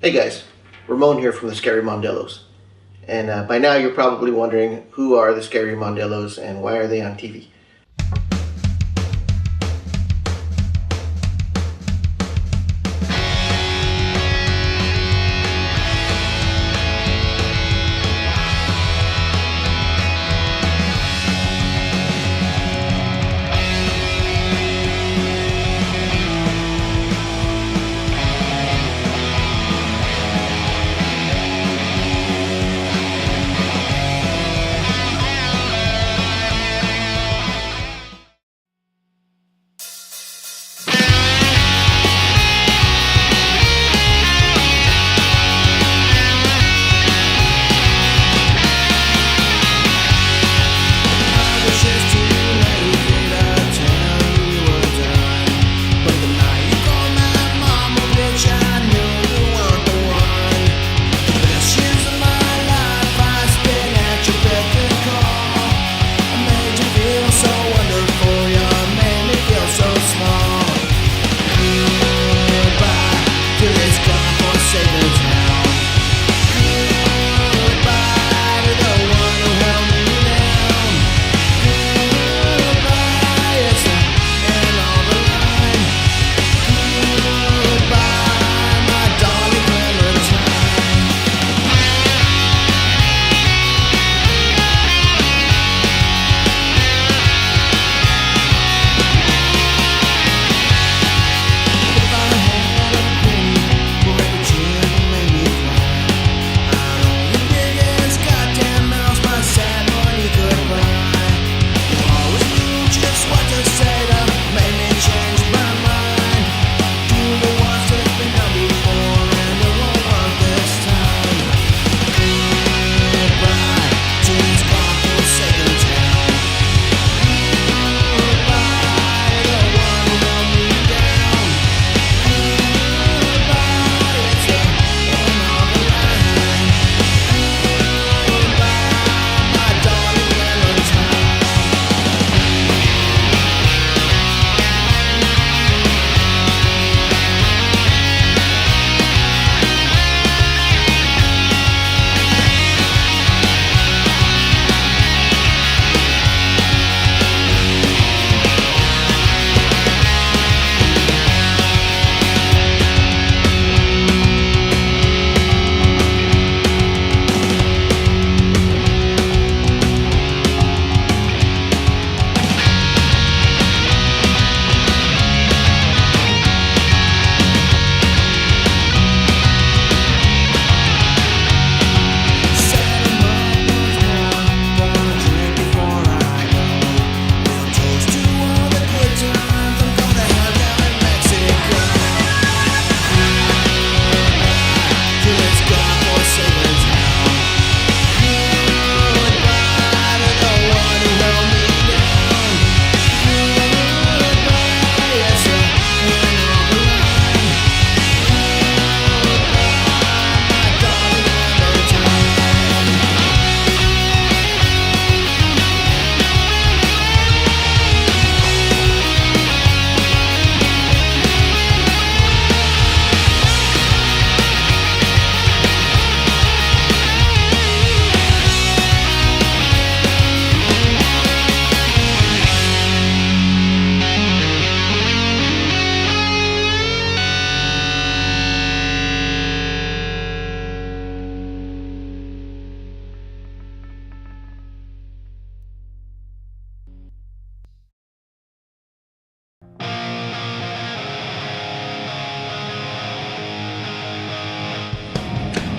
Hey guys, Ramon here from the Scary Mondelos. And by now you're probably wondering who are the Scary Mondelos and why are they on TV?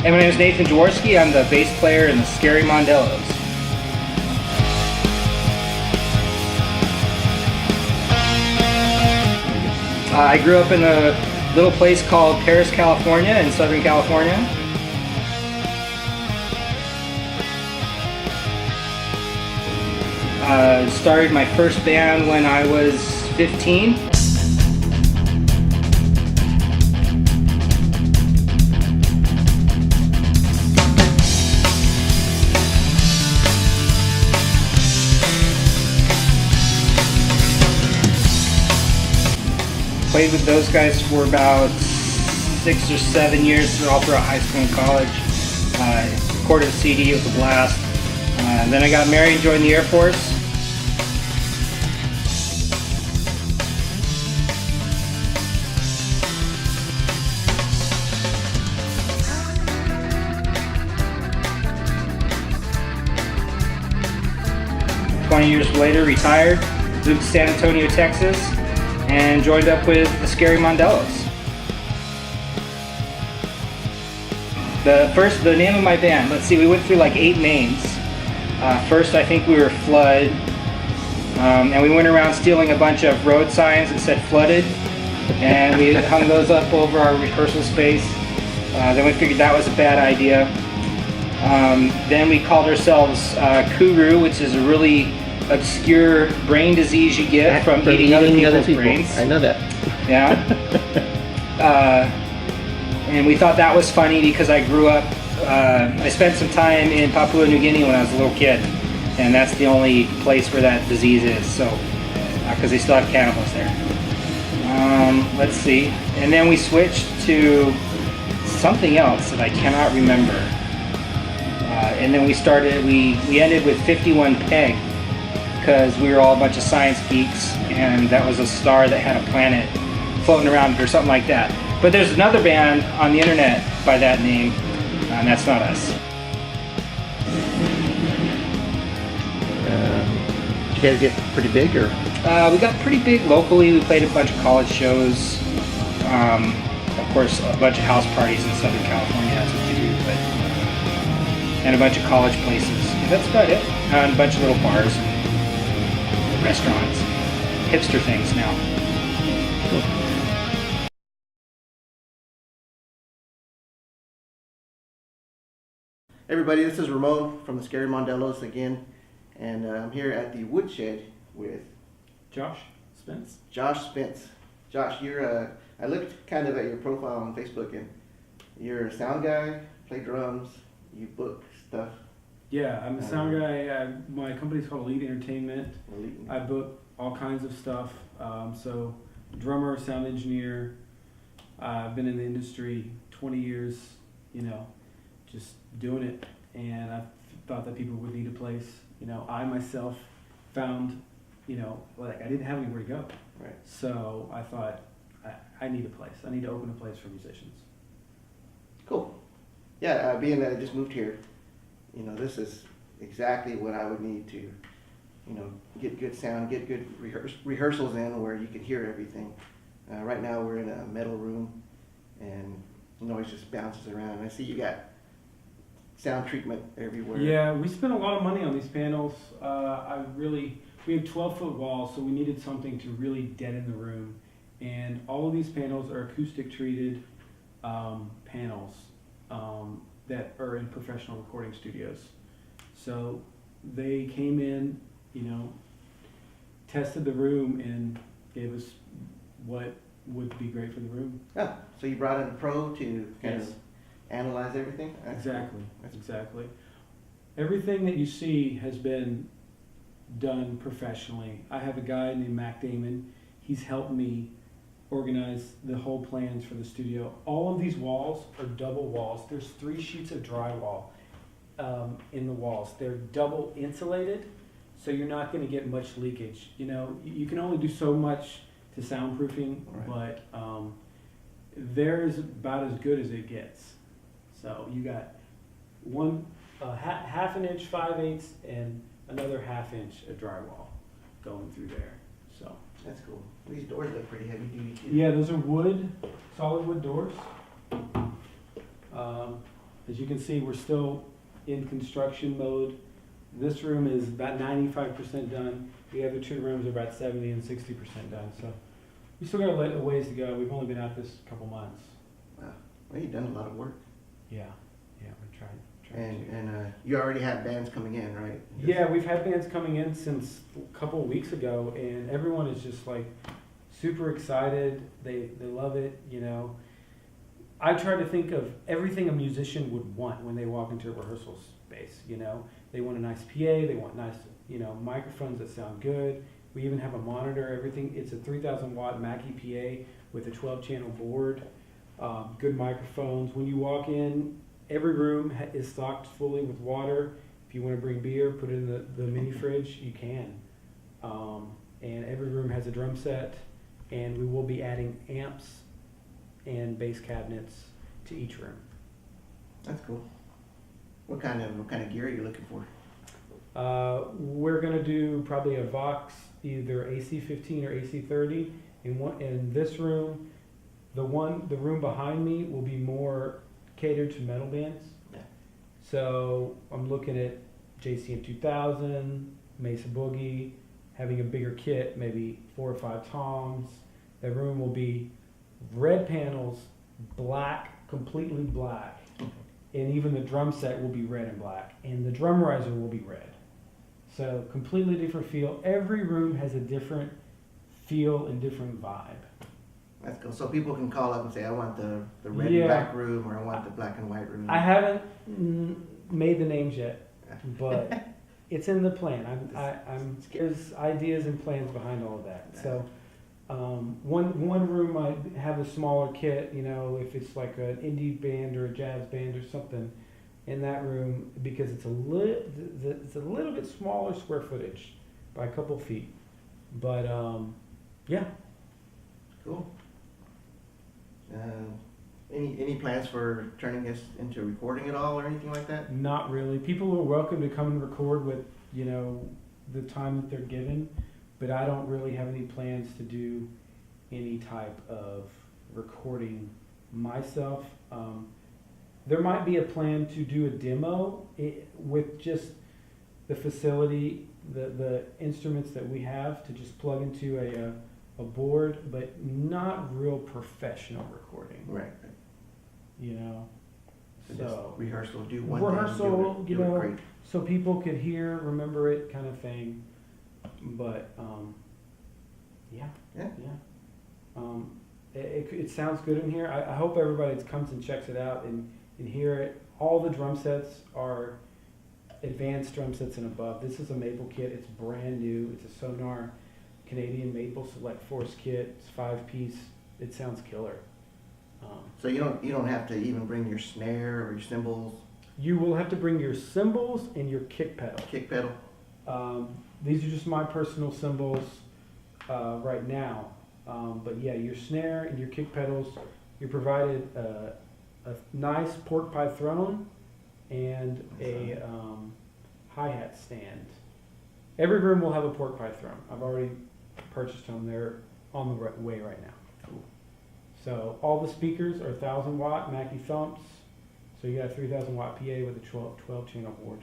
Hey, my name is Nathan Jaworski. I'm the bass player in the Scary Mondelos. I grew up in a little place called Paris, California, in Southern California. Started my first band when I was 15. Played with those guys for about 6 or 7 years all throughout high school and college. Recorded a CD, it was a blast. Then I got married, joined the Air Force. Years later, retired, moved to San Antonio, Texas, and joined up with the Scary Mondelos. The name of my band, let's see, we went through like 8 names. First, I think we were Flood, and we went around stealing a bunch of road signs that said Flooded, and we hung those up over our rehearsal space. Then we figured that was a bad idea. Then we called ourselves Kuru, which is a really obscure brain disease you get from eating other people's brains. I know that. Yeah. And we thought that was funny because I grew up, I spent some time in Papua New Guinea when I was a little kid, and that's the only place where that disease is, so, because they still have cannibals there. Let's see. And then we switched to something else that I cannot remember. And then we ended with 51 Peg, because we were all a bunch of science geeks, and that was a star that had a planet floating around it or something like that. But there's another band on the internet by that name, and that's not us. Did you guys get pretty big, or? We got pretty big locally. We played a bunch of college shows. Of course, a bunch of house parties in Southern California, that's what you do, but, and a bunch of college places. That's about it. And a bunch of little bars. Restaurants, hipster things now. Cool. Everybody, this is Ramon from the Scary Mondelos again, and I'm here at the Wood Shed with Josh Spence. Josh Spence. Josh, you're I looked kind of at your profile on Facebook, and you're a sound guy, play drums, you book stuff. Yeah, I'm a sound guy. My company's called Elite Entertainment. Elite. I book all kinds of stuff. So, drummer, sound engineer. I've been in the industry 20 years, just doing it. And I thought that people would need a place. I myself found, like I didn't have anywhere to go. Right. So I thought, I need a place. I need to open a place for musicians. Cool. Yeah, being that I just moved here, this is exactly what I would need to, get good sound, get good rehearsals in where you can hear everything. Right now we're in a metal room, and the noise just bounces around. I see you got sound treatment everywhere. Yeah, we spent a lot of money on these panels. We have 12-foot walls, so we needed something to really deaden the room. And all of these panels are acoustic treated panels that are in professional recording studios. So they came in, tested the room and gave us what would be great for the room. Oh, so you brought in a pro to kind of analyze everything? Exactly. Exactly. Everything that you see has been done professionally. I have a guy named Mac Damon. He's helped me organize the whole plans for the studio. All of these walls are double walls. There's 3 sheets of drywall in the walls. They're double insulated, so you're not going to get much leakage. You can only do so much to soundproofing, right. But they're about as good as it gets. So you got one half an inch 5/8 and another ½ inch of drywall going through there. So that's cool. These doors look pretty heavy duty too. Yeah, those are wood, solid wood doors. As you can see, we're still in construction mode. This room is about 95% done. The other 2 rooms are about 70 and 60% done. So we still got a ways to go. We've only been at this a couple months. Wow. Well, you've done a lot of work. Yeah, we tried. And you already have bands coming in, right? Yeah, we've had bands coming in since a couple of weeks ago, and everyone is just like super excited. They love it, I try to think of everything a musician would want when they walk into a rehearsal space, They want a nice PA, they want nice, microphones that sound good. We even have a monitor, everything. It's a 3,000 watt Mackie PA with a 12 channel board. good microphones. When you walk in, every room is stocked fully with water. If you want to bring beer, put it in the mini fridge, you can. And every room has a drum set, and we will be adding amps and bass cabinets to each room. That's cool. What kind of gear are you looking for? We're gonna do probably a Vox, either AC-15 or AC-30. In this room, the room behind me will be more catered to metal bands. Yeah. So I'm looking at JCM 2000, Mesa Boogie, having a bigger kit, maybe 4 or 5 toms. That room will be red panels, black, completely black. And even the drum set will be red and black. And the drum riser will be red. So completely different feel. Every room has a different feel and different vibe. That's cool. So people can call up and say, I want the red Yeah. and black room, or I want the black and white room. I haven't made the names yet, but it's in the plan. There's ideas and plans behind all of that. So one room might have a smaller kit, you know, if it's like an indie band or a jazz band or something in that room, because it's a little bit smaller square footage by a couple feet. But yeah. Cool. Any plans for turning this into recording at all or anything like that? Not really. People are welcome to come and record with, you know, the time that they're given, but I don't really have any plans to do any type of recording myself. There might be a plan to do a demo with just the facility, the instruments that we have, to just plug into a board, but not real professional recording. Right. You know. So just rehearsal, do one rehearsal, thing, you do it know, great. so people could hear, remember it, kind of thing. But yeah. It sounds good in here. I hope everybody comes and checks it out and hear it. All the drum sets are advanced drum sets and above. This is a maple kit. It's brand new. It's a Sonar Canadian Maple Select Force kit. It's 5-piece. It sounds killer. So you don't have to even bring your snare or your cymbals. You will have to bring your cymbals and your kick pedal. Kick pedal. These are just my personal cymbals right now. But yeah, your snare and your kick pedals, you're provided a nice pork pie throne and a hi-hat stand. Every room will have a pork pie throne. I've already purchased them. They're on the way right now. Cool. So all the speakers are 1,000 watt Mackie Thumps. So you got a 3,000 watt PA with a 12 channel board.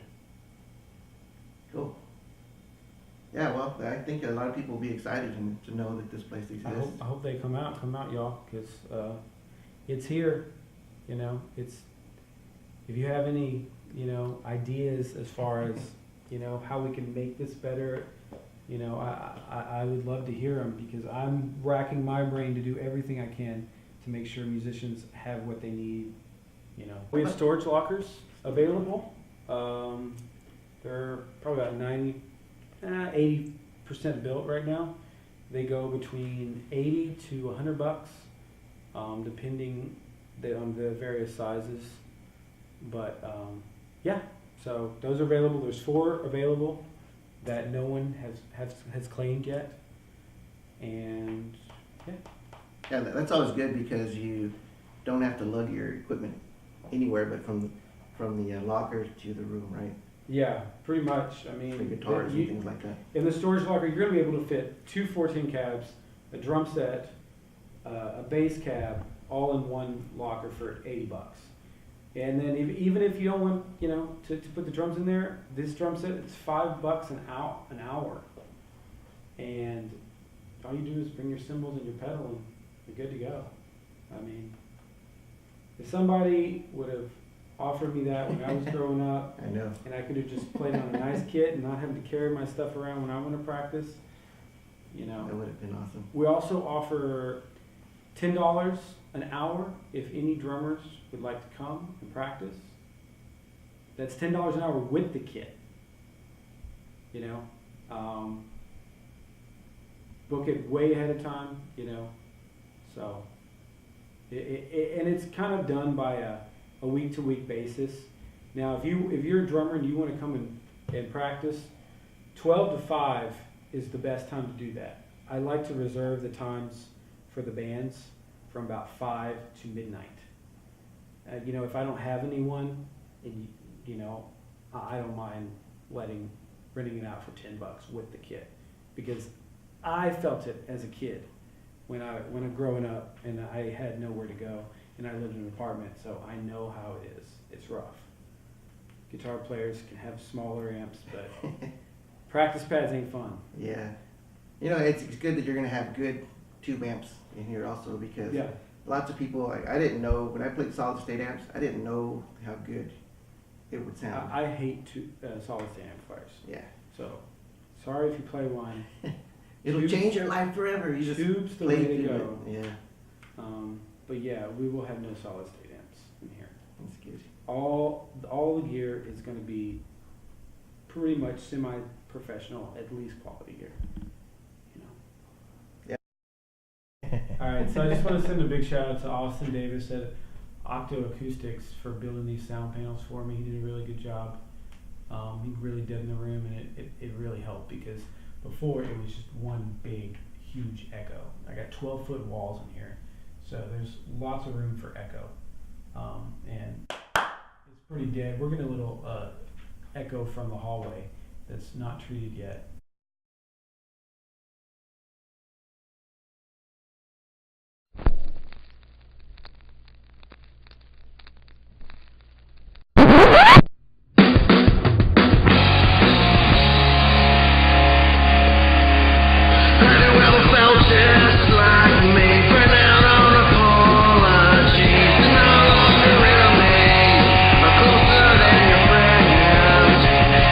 Cool. Yeah, well, I think a lot of people will be excited to know that this place exists. I hope they come out, y'all, because it's here. You know, it's, if you have any, you know, ideas as far as, you know, how we can make this better, you know, I would love to hear them, because I'm racking my brain to do everything I can to make sure musicians have what they need. You know, we have storage lockers available. They're probably about 80% built right now. They go between $80 to $100, depending on the various sizes. But yeah, so those are available. There's 4 available that no one has claimed yet, and yeah. Yeah, that's always good, because you don't have to lug your equipment anywhere but from the locker to the room, right? Yeah, pretty much. I mean, For guitars and things like that. in the storage locker, you're going to be able to fit 2 14 cabs, a drum set, a bass cab, all in one locker for $80. And then even if you don't want, you know, to put the drums in there, this drum set, it's $5 an hour. And all you do is bring your cymbals and your pedal, and you're good to go. I mean, if somebody would have offered me that when I was growing up, I know. and I could have just played on a nice kit and not having to carry my stuff around when I want to practice, you know. That would have been awesome. We also offer $10 an hour if any drummers would like to come and practice. That's $10 an hour with the kit. You know, book it way ahead of time. You know, so And it's kind of done by a week-to-week basis. Now, if you're a drummer and you want to come and practice, 12 to 5 is the best time to do that. I like to reserve the times for the bands from about 5 to midnight. You know, if I don't have anyone, and you know, I don't mind renting it out for $10 with the kit, because I felt it as a kid when I growing up and I had nowhere to go and I lived in an apartment, so I know how it is. It's rough. Guitar players can have smaller amps, but practice pads ain't fun. Yeah. You know, it's good that you're going to have good tube amps in here also, because lots of people, I didn't know, when I played solid state amps, I didn't know how good it would sound. I hate solid state amplifiers. Yeah. So, sorry if you play one. It'll change your life forever. You just Tube's the play way to through go. it. Yeah. But yeah, we will have no solid state amps in here. That's good. All the gear is going to be pretty much semi-professional, at least quality gear. You know. Yeah. All right, so I just want to send a big shout out to Austin Davis at Octo Acoustics for building these sound panels for me. He did a really good job. He really did in the room, and it really helped, because before it was just one big, huge echo. I got 12-foot walls in here, so there's lots of room for echo, and it's pretty dead. We're getting a little echo from the hallway that's not treated yet.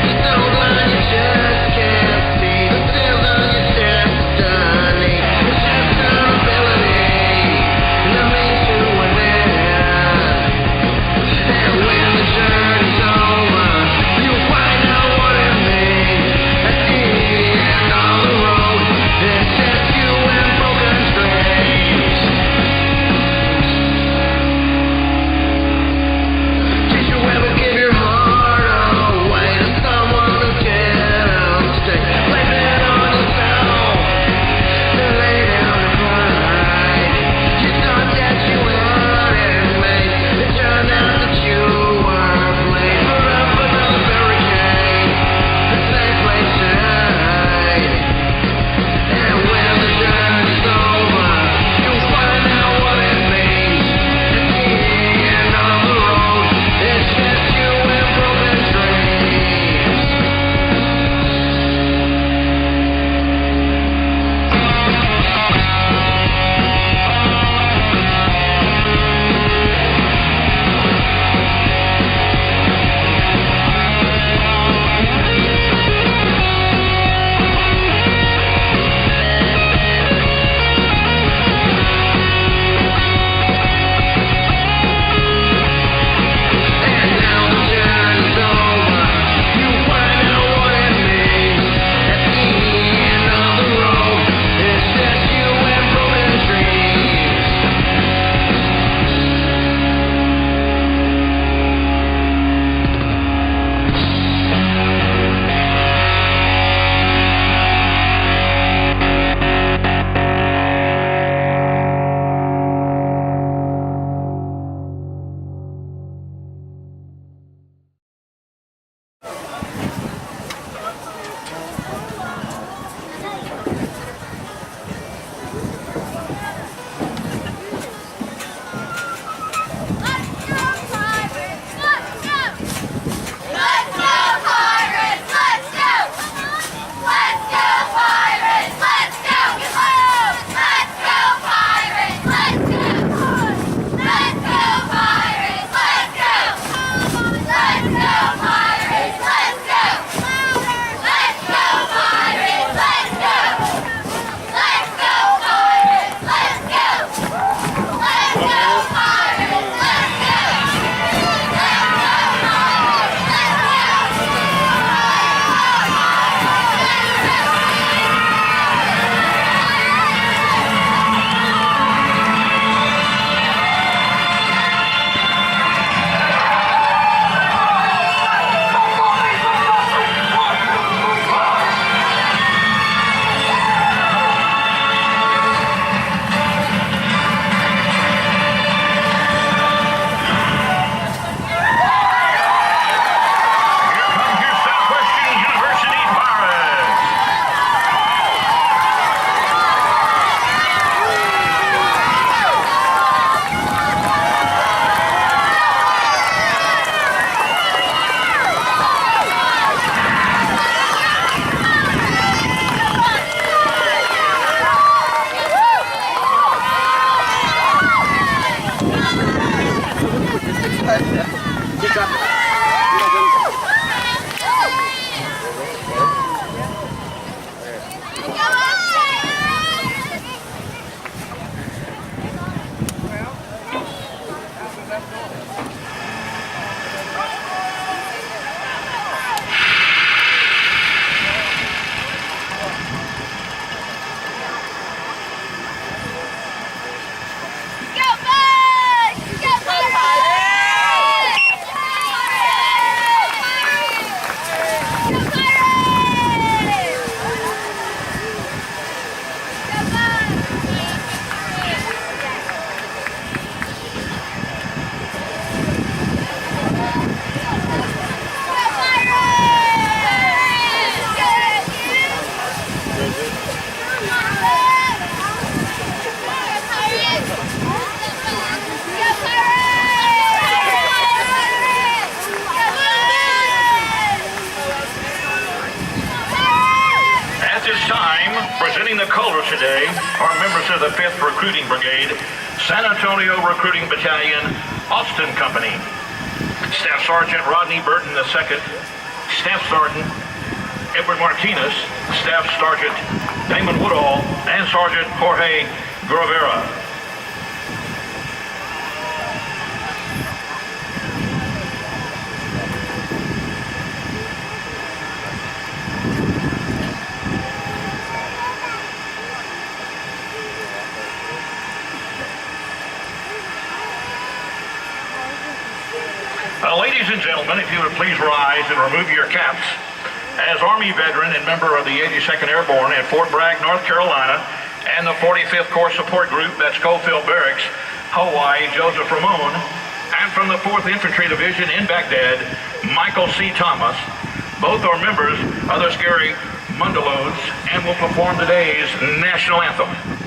Just don't mind, you just can't Presenting the colors today are members of the 5th Recruiting Brigade, San Antonio Recruiting Battalion, Austin Company. Staff Sergeant Rodney Burton II, Staff Sergeant Edward Martinez, Staff Sergeant Damon Woodall, and Sergeant Jorge Guevara. Ladies and gentlemen, if you would please rise and remove your caps. As Army veteran and member of the 82nd Airborne at Fort Bragg, North Carolina, and the 45th Corps Support Group at Schofield Barracks, Hawaii, Joseph Ramon, and from the 4th Infantry Division in Baghdad, Michael C. Thomas. Both are members of the scary Mondelos and will perform today's national anthem.